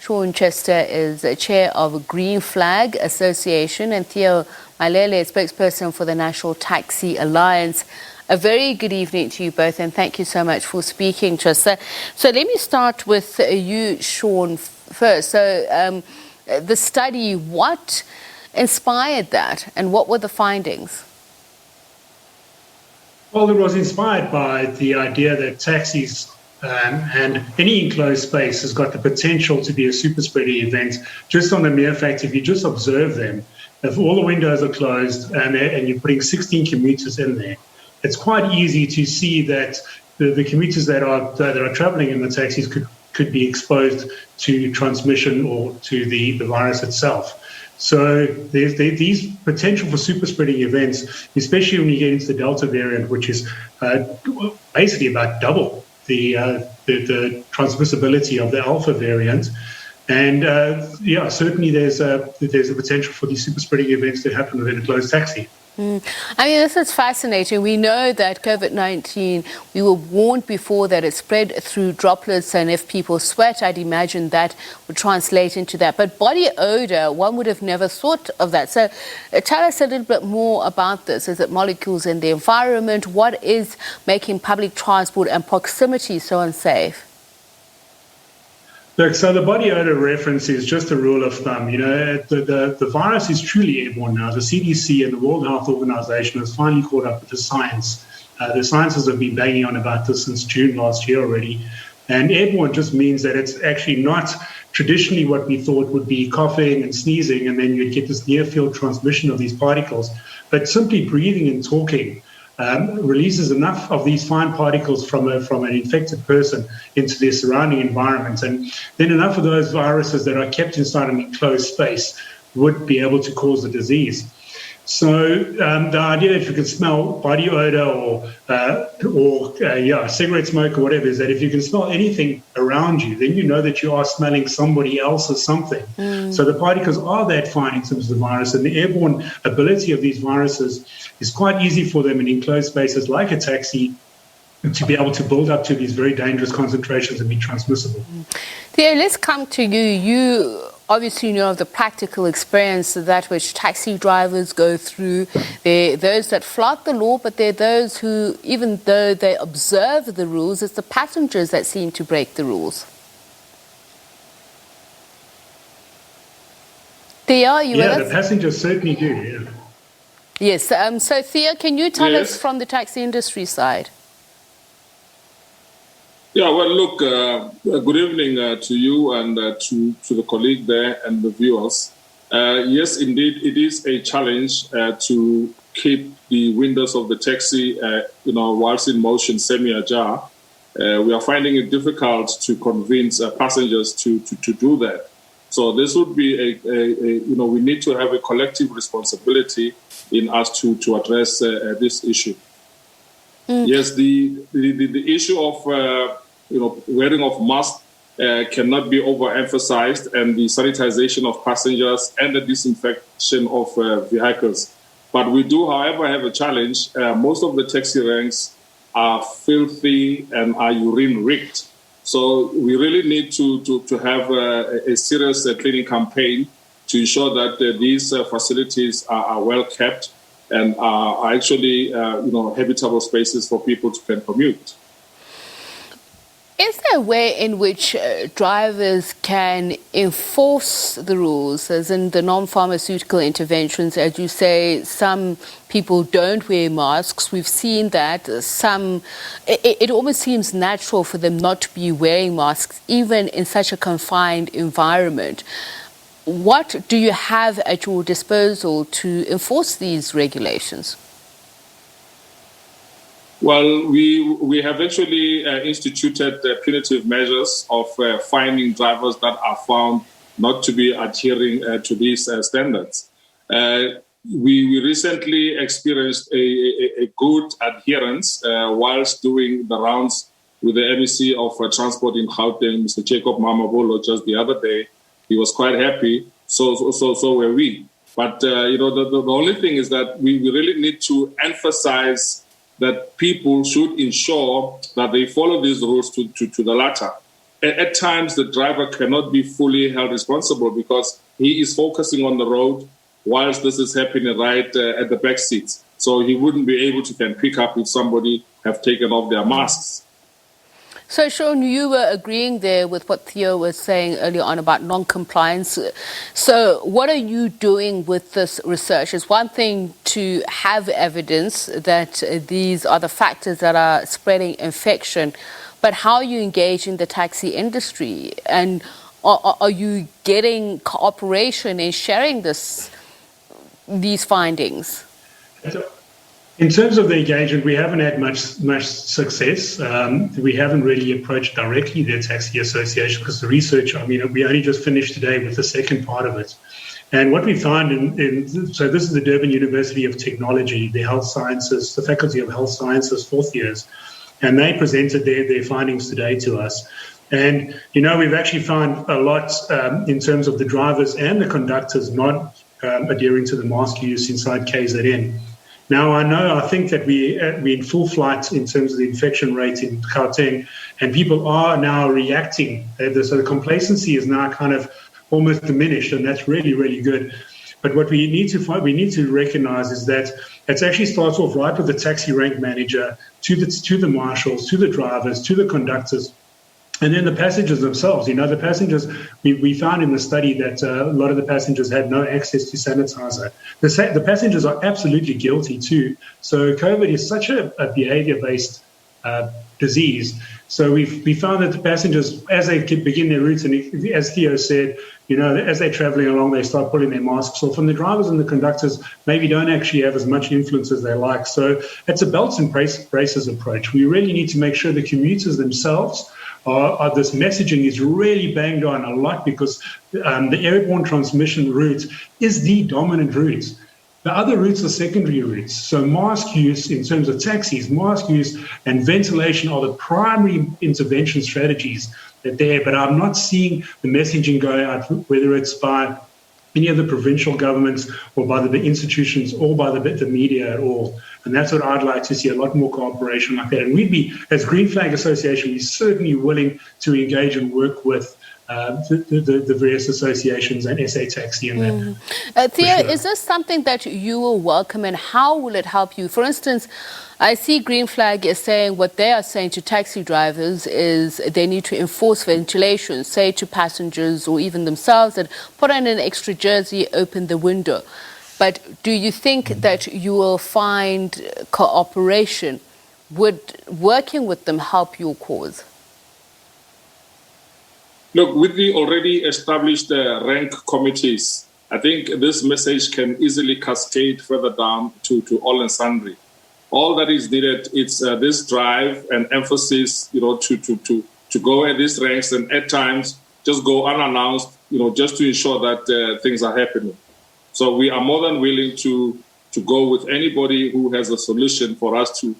Shaun Chester is chair of GreenFlag Association, and Theo, Malele-Spokesperson for the National Taxi Alliance. A very good evening to you both, and thank you so much for speaking to us. So let me start with you, Shaun, first. So the study, what inspired that, and what were the findings? Well, it was inspired by the idea that taxis and any enclosed space has got the potential to be a super spreading event, just on the mere fact if you just observe them. If all the windows are closed and you're putting 16 commuters in there, it's quite easy to see that the commuters that are travelling in the taxis could be exposed to transmission or to the virus itself. So there's these potential for super spreading events, especially when you get into the Delta variant, which is basically about double the transmissibility of the Alpha variant. And certainly there's a potential for these super spreading events to happen within a closed taxi. I mean, this is fascinating. We know that COVID-19, we were warned before that it spread through droplets, and if people sweat, I'd imagine that would translate into that. But body odor, one would have never thought of that. So tell us a little bit more about this. Is it molecules in the environment? What is making public transport and proximity so unsafe? Look, so the body odor reference is just a rule of thumb. You know, the virus is truly airborne now. The CDC and the World Health Organization has finally caught up with the science. The scientists have been banging on about this since June last year already. And airborne just means that it's actually not traditionally what we thought would be coughing and sneezing, and then you'd get this near-field transmission of these particles. But simply breathing and talking releases enough of these fine particles from an infected person into their surrounding environment. And then enough of those viruses that are kept inside an enclosed space would be able to cause the disease. So the idea if you can smell body odor or cigarette smoke or whatever is that if you can smell anything around you, then you know that you are smelling somebody else's something. So the particles are that fine in terms of the virus, and the airborne ability of these viruses is quite easy for them in enclosed spaces like a taxi to be able to build up to these very dangerous concentrations and be transmissible. Theo, let's come to you. You obviously know of the practical experience that which taxi drivers go through. There are those that flout the law, but there are those who, even though they observe the rules, it's the passengers that seem to break the rules. Theo, are you with us? Yeah, the passengers certainly do, yeah. Yes, so Theo, can you tell us from the taxi industry side? Yeah, well, look, good evening to you and to the colleague there and the viewers. Yes, indeed, it is a challenge to keep the windows of the taxi, whilst in motion, semi-ajar. We are finding it difficult to convince passengers to do that. So this would be we need to have a collective responsibility in us to address this issue. Yes, the issue of wearing of masks cannot be overemphasized, and the sanitization of passengers and the disinfection of vehicles. But we do, however, have a challenge. Most of the taxi ranks are filthy and are urine-rigged. So we really need to have a serious cleaning campaign to ensure that these facilities are well kept and are actually, habitable spaces for people to can commute. Is there a way in which drivers can enforce the rules, as in the non-pharmaceutical interventions? As you say, some people don't wear masks. We've seen that it almost seems natural for them not to be wearing masks, even in such a confined environment. What do you have at your disposal to enforce these regulations? Well, we have actually instituted punitive measures of fining drivers that are found not to be adhering to these standards. We recently experienced a good adherence whilst doing the rounds with the MEC of Transport in Gauteng, Mr. Jacob Mamabolo, just the other day. He was quite happy. So were we. But the only thing is that we really need to emphasize that people should ensure that they follow these rules to the latter. at times the driver cannot be fully held responsible because he is focusing on the road whilst this is happening right at the back seats. So he wouldn't be able to can pick up if somebody have taken off their masks. So, Sean, you were agreeing there with what Theo was saying earlier on about non-compliance. So what are you doing with this research? It's one thing to have evidence that these are the factors that are spreading infection, but how are you engaging the taxi industry? And are you getting cooperation in sharing these findings? In terms of the engagement, we haven't had much success. We haven't really approached directly the Taxi Association because the research, we only just finished today with the second part of it. And what we found so this is the Durban University of Technology, the Health Sciences, the Faculty of Health Sciences, fourth years, and they presented their findings today to us. And, we've actually found a lot in terms of the drivers and the conductors not adhering to the mask use inside KZN. Now, I think that we're in full flight in terms of the infection rate in Gauteng, and people are now reacting. So the complacency is now kind of almost diminished, and that's really, really good. But what we need to recognize is that it actually starts off right with the taxi rank manager, to the marshals, to the drivers, to the conductors, and then the passengers themselves. The passengers, we found in the study that a lot of the passengers had no access to sanitizer. The passengers are absolutely guilty too. So COVID is such a behavior-based disease. So we found that the passengers, as they begin their routes, and as Theo said, as they're traveling along, they start putting their masks off. And the drivers and the conductors maybe don't actually have as much influence as they like. So it's a belts and braces approach. We really need to make sure the commuters themselves this messaging is really banged on a lot because the airborne transmission route is the dominant route. The other routes are secondary routes. So mask use in terms of taxis, mask use and ventilation are the primary intervention strategies that are there. But I'm not seeing the messaging go out, whether it's by any of the provincial governments or by the institutions or by the media at all. And that's what I'd like to see, a lot more cooperation like that. And we'd be, as GreenFlag Association, we're certainly willing to engage and work with the various associations and SA Taxi and that. Theo, sure. Is this something that you will welcome, and how will it help you? For instance, I see GreenFlag is saying what they are saying to taxi drivers is they need to enforce ventilation, say to passengers or even themselves that put on an extra jersey, open the window. But do you think that you will find cooperation? Would working with them help your cause? Look, with the already established rank committees, I think this message can easily cascade further down to all and sundry. All that is needed is this drive and emphasis, to go at these ranks and at times just go unannounced, just to ensure that things are happening. So we are more than willing to go with anybody who has a solution for us to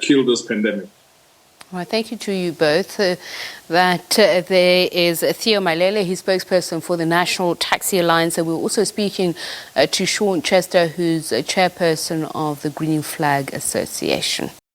kill this pandemic. Well, thank you to you both. There is Theo Malele, he's spokesperson for the National Taxi Alliance, and we're also speaking to Sean Chester, who's a chairperson of the GreenFlag Association.